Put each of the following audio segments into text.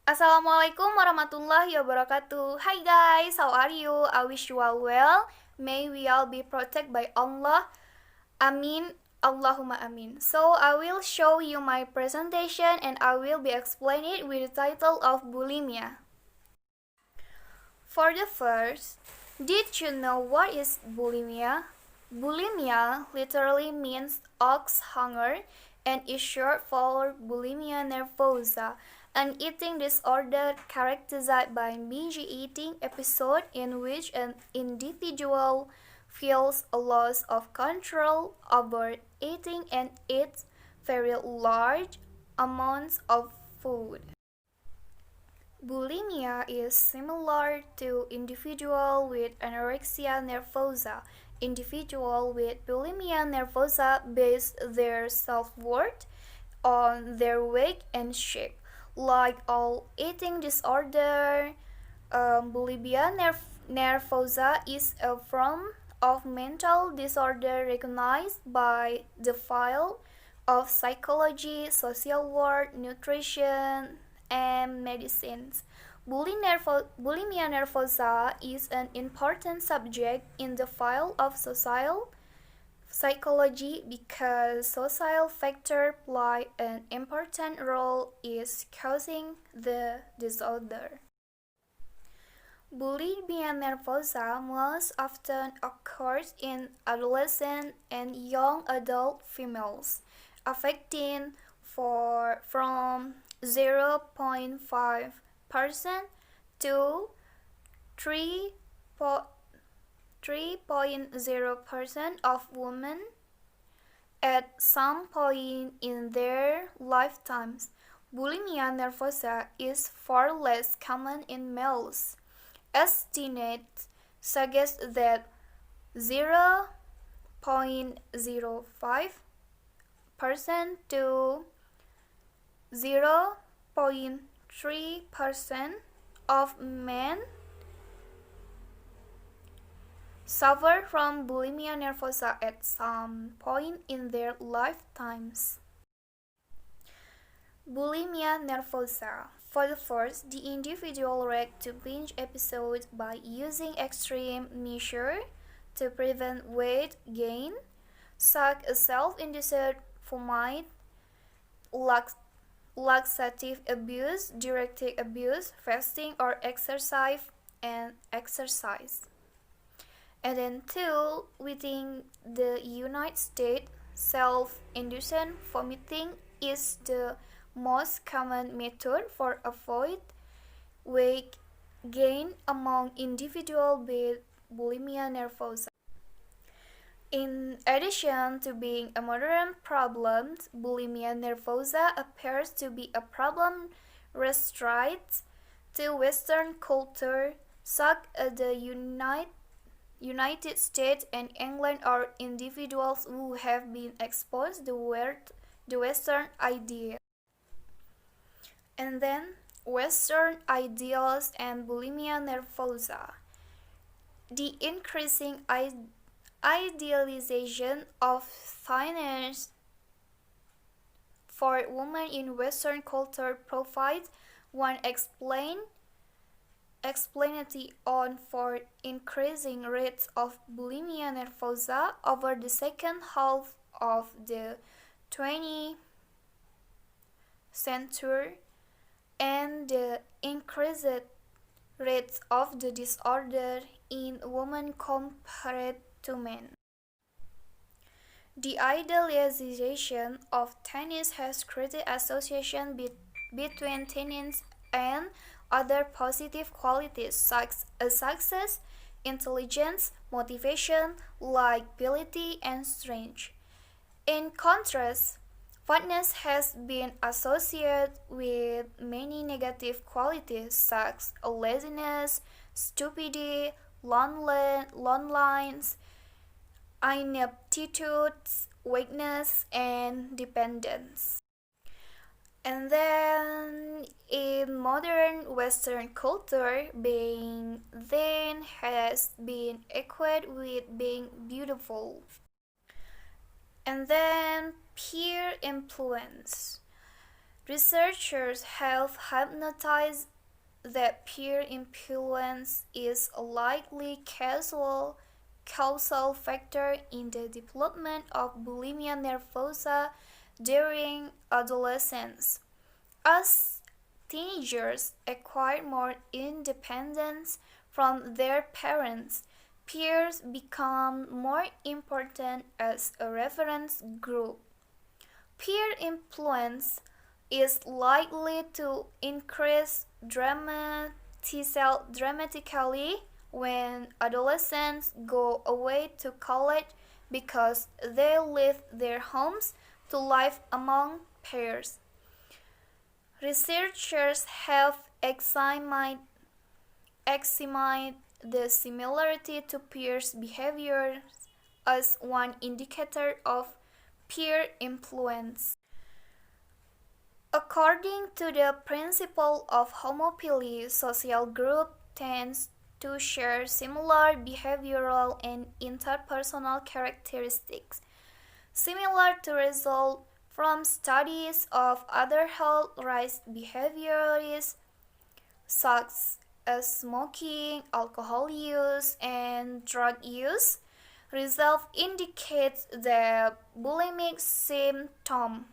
Assalamualaikum warahmatullahi wabarakatuh. Hi guys, how are you? I wish you all well. May we all be protected by Allah. Amin. Allahumma amin. So I will show you my presentation and I will be explaining it with the title of bulimia. For the first, did you know what is bulimia? Bulimia literally means ox hunger and is short for bulimia nervosa, an eating disorder characterized by binge eating episode in which an individual feels a loss of control over eating and eats very large amounts of food. Bulimia is similar to individual with anorexia nervosa. Individual with bulimia nervosa base their self-worth on their weight and shape. Like all eating disorder, bulimia nervosa is a form of mental disorder recognized by the field of psychology, social work, nutrition, and medicines. Bulimia nervosa is an important subject in the field of social psychology because social factors play an important role in causing the disorder. Bulimia nervosa most often occurs in adolescent and young adult females, affecting from 0.5% to 3.0% of women at some point in their lifetimes. Bulimia nervosa is far less common in males. Estimates suggest that 0.05% to 0.3% of men suffer from bulimia nervosa at some point in their lifetimes. Bulimia nervosa. For the first, the individual reacts to binge episodes by using extreme measures to prevent weight gain, such as self-induced vomit, laxative abuse, directed abuse, fasting, or exercise. And then two, within the United States, self-induced vomiting is the most common method for avoid weight gain among individuals with bulimia nervosa. In addition to being a modern problem, bulimia nervosa appears to be a problem restricted to Western culture, such as the United States and England, or individuals who have been exposed to the Western idea. And then Western ideals and bulimia nervosa. The increasing idealization of thinness for women in Western culture provides one explanation for increasing rates of bulimia nervosa over the second half of the 20th century and the increased rates of the disorder in women compared to men. The idealization of tennis has created association between tennis and other positive qualities such as success, intelligence, motivation, likability, and strength. In contrast, fatness has been associated with many negative qualities such as laziness, stupidity, loneliness, ineptitude, weakness, and dependence. And then in modern Western culture, being thin has been equated with being beautiful. And then peer influence. Researchers have hypothesized that peer influence is a likely causal factor in the development of bulimia nervosa during adolescence. As teenagers acquire more independence from their parents, peers become more important as a reference group. Peer influence is likely to increase dramatically when adolescents go away to college because they leave their homes to live among peers. Researchers have examined the similarity to peers' behaviors as one indicator of peer influence. According to the principle of homophily, social groups tend to share similar behavioral and interpersonal characteristics, similar to results from studies of other health risk behaviors such as smoking, alcohol use, and drug use. Results indicate that bulimic symptom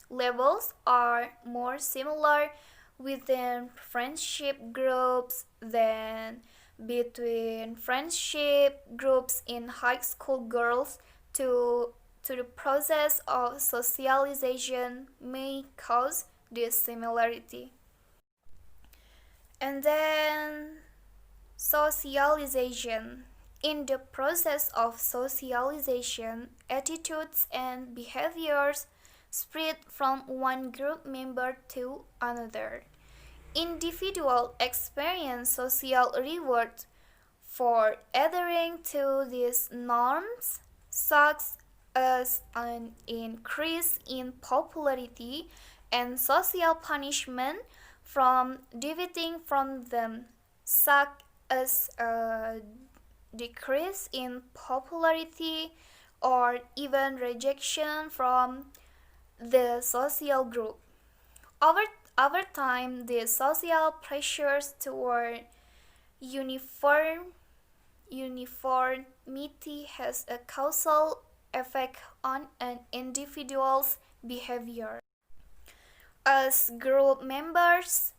levels are more similar within friendship groups than between friendship groups in high school girls to the process of socialization may cause this similarity. And then socialization. In the process of socialization, attitudes and behaviors spread from one group member to another. Individuals experience social reward for adhering to these norms, such as an increase in popularity and social punishment from deviating from them, such as a decrease in popularity or even rejection from the social group. Over time, the social pressures toward uniformity has a causal effect on an individual's behavior. As group members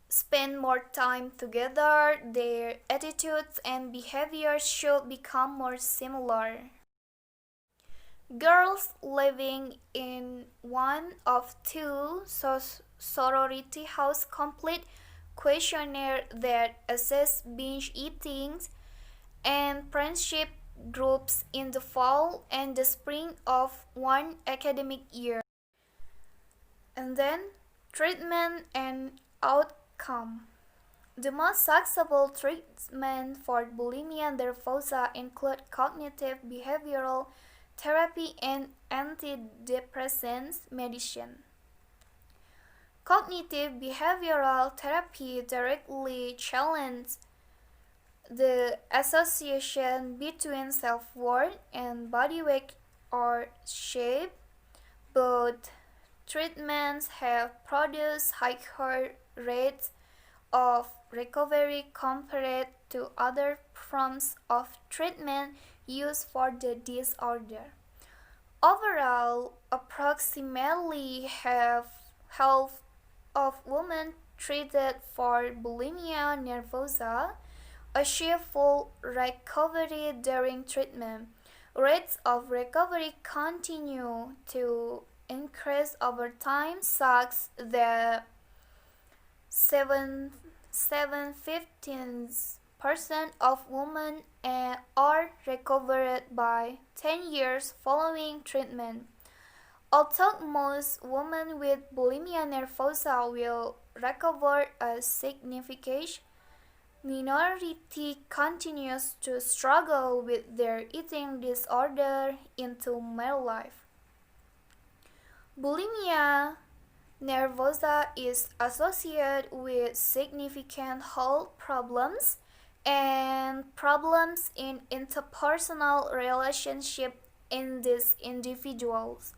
spend more time together, their attitudes and behaviors should become more similar. Girls living in one of two sorority house complete questionnaire that assess binge eating and friendship groups in the fall and the spring of one academic year. And then treatment and outcome. The most successful treatment for bulimia nervosa include cognitive behavioral therapy and antidepressant medicine. Cognitive behavioral therapy directly challenges the association between self-worth and body weight or shape. Both treatments have produced higher rates of recovery compared to other forms of treatment used for the disorder. Overall, approximately half of women treated for bulimia nervosa achieve full recovery during treatment. Rates of recovery continue to increase over time, such that 15% of women are recovered by 10 years following treatment. Although most women with bulimia nervosa will recover, a significant minority continues to struggle with their eating disorder into middle life. Bulimia nervosa is associated with significant health problems and problems in interpersonal relationships in these individuals.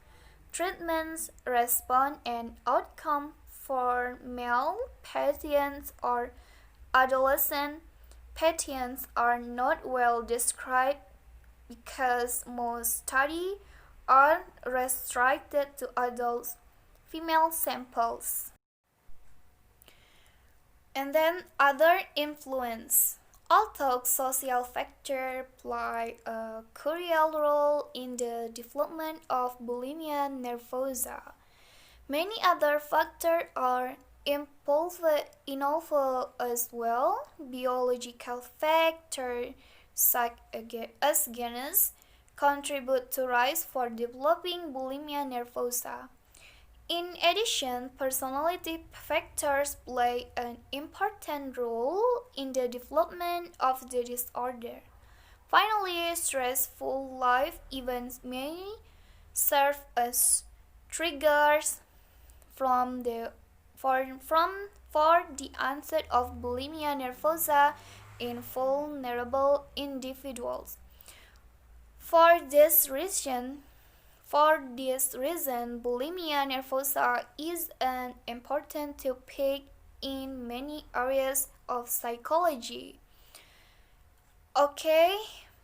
treatments, response, and outcome for male patients or adolescent patients are not well described because most studies are restricted to adult female samples. And then other influence. Although social factors play a crucial role in the development of bulimia nervosa, many other factors are involved as well. Biological factors such as genes contribute to risk for developing bulimia nervosa. In addition, personality factors play an important role in the development of the disorder. Finally, stressful life events may serve as triggers for the onset of bulimia nervosa in vulnerable individuals. For this reason, bulimia nervosa is an important topic in many areas of psychology. Okay,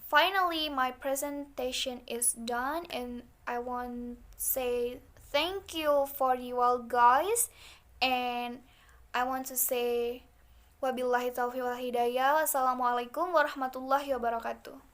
finally my presentation is done and I want to say thank you for you all guys, and I want to say wabillahi taufiq wal hidayah. Wassalamualaikum warahmatullahi wabarakatuh.